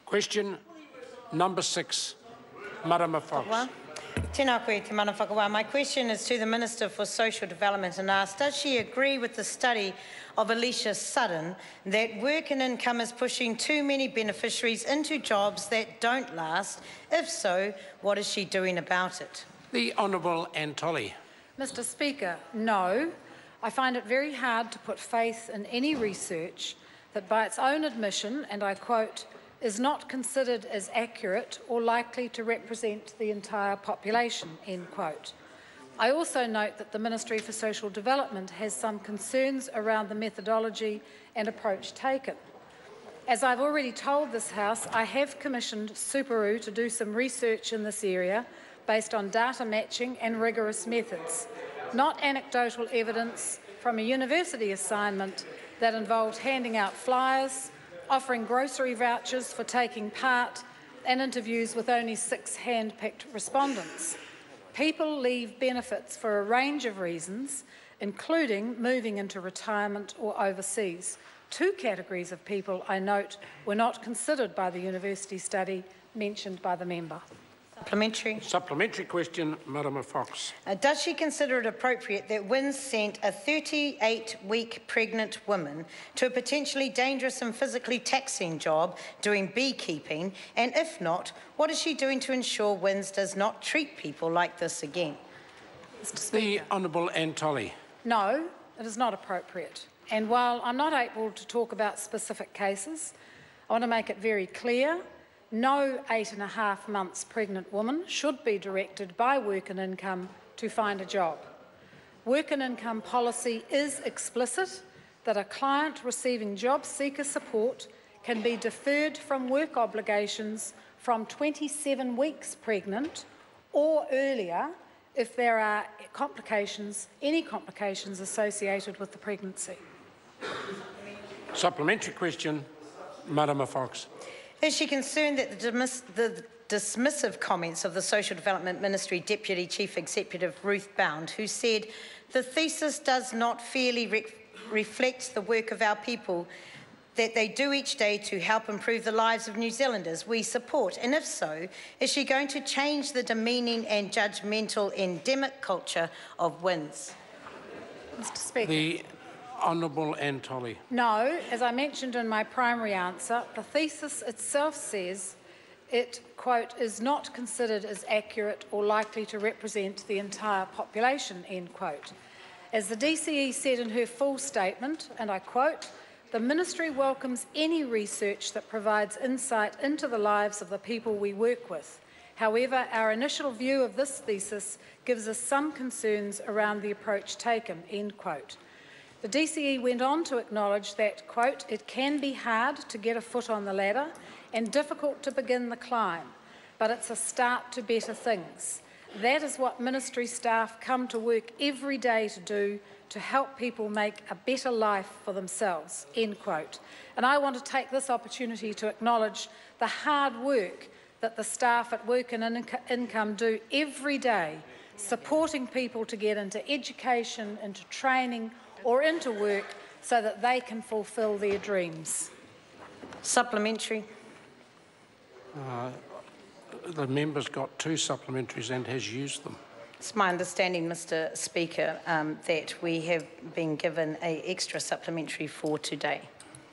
Question number 6, Marama Fox. Tēnā koe te mana whakawa. My question is to the Minister for Social Development and asks, does she agree with the study of Alicia Sudden that work and income is pushing too many beneficiaries into jobs that don't last? If so, what is she doing about it? The Honourable Tolley. Mr. Speaker, no. I find it very hard to put faith in any research that by its own admission, and I quote, is not considered as accurate or likely to represent the entire population, end quote. I also note that the Ministry for Social Development has some concerns around the methodology and approach taken. As I've already told this House, I have commissioned Superu to do some research in this area based on data matching and rigorous methods, not anecdotal evidence from a university assignment that involved handing out flyers, offering grocery vouchers for taking part, and interviews with only 6 hand-picked respondents. People leave benefits for a range of reasons, including moving into retirement or overseas. 2 categories of people, I note, were not considered by the university study mentioned by the member. Supplementary. Supplementary question, Marama Fox. Does she consider it appropriate that WINS sent a 38-week pregnant woman to a potentially dangerous and physically taxing job doing beekeeping? And if not, what is she doing to ensure WINS does not treat people like this again? The Honourable Tolley. No, it is not appropriate. And while I'm not able to talk about specific cases, I want to make it very clear no 8.5 months pregnant woman should be directed by Work and Income to find a job. Work and Income policy is explicit that a client receiving job seeker support can be deferred from work obligations from 27 weeks pregnant or earlier if there are any complications associated with the pregnancy. Supplementary question, Marama Fox. Is she concerned that the dismissive comments of the Social Development Ministry Deputy Chief Executive Ruth Bound, who said the thesis does not fairly reflect the work of our people that they do each day to help improve the lives of New Zealanders, we support? And if so, is she going to change the demeaning and judgmental endemic culture of WINS? Mr. Speaker. The Honourable Tolley. No, as I mentioned in my primary answer, the thesis itself says it, quote, is not considered as accurate or likely to represent the entire population, end quote. As the DCE said in her full statement, and I quote, the Ministry welcomes any research that provides insight into the lives of the people we work with. However, our initial view of this thesis gives us some concerns around the approach taken, end quote. The DCE went on to acknowledge that, quote, it can be hard to get a foot on the ladder and difficult to begin the climb, but it's a start to better things. That is what Ministry staff come to work every day to do, to help people make a better life for themselves, end quote. And I want to take this opportunity to acknowledge the hard work that the staff at Work and Income do every day, supporting people to get into education, into training, or into work so that they can fulfil their dreams. Supplementary. The member's got 2 supplementaries and has used them. It's my understanding, Mr. Speaker, that we have been given an extra supplementary for today.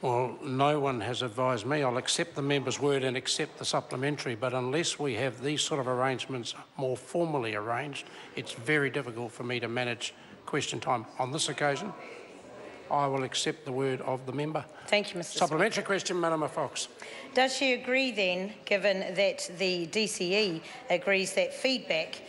Well, no one has advised me. I'll accept the member's word and accept the supplementary, but unless we have these sort of arrangements more formally arranged, it's very difficult for me to manage question time. On this occasion, I will accept the word of the member. Thank you, Mr. Supplementary question, Marama Fox. Does she agree then, given that the DCE agrees that feedback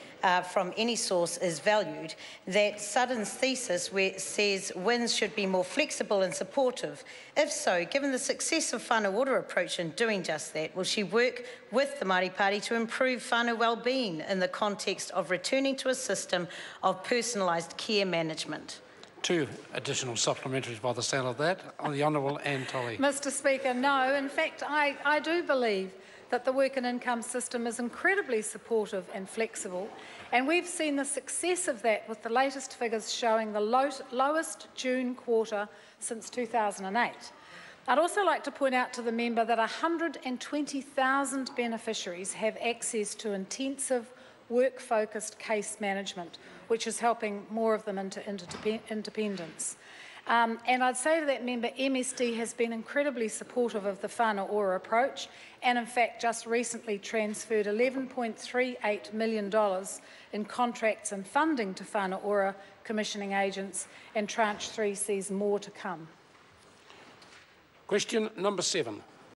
from any source is valued, that Sudden's thesis says WINS should be more flexible and supportive? If so, given the success of whānau order approach in doing just that, will she work with the Māori Party to improve whānau well-being in the context of returning to a system of personalised care management? 2 additional supplementaries by the sound of that. On the Honourable Tolley. Mr. Speaker, no. In fact, I do believe that the Work and Income system is incredibly supportive and flexible, and we've seen the success of that with the latest figures showing the lowest June quarter since 2008. I'd also like to point out to the member that 120,000 beneficiaries have access to intensive work-focused case management, which is helping more of them into independence. And I'd say to that member, MSD has been incredibly supportive of the whānau ora approach, and in fact just recently transferred $11.38 million in contracts and funding to whānau ora commissioning agents, and tranche 3 sees more to come. Question number 7.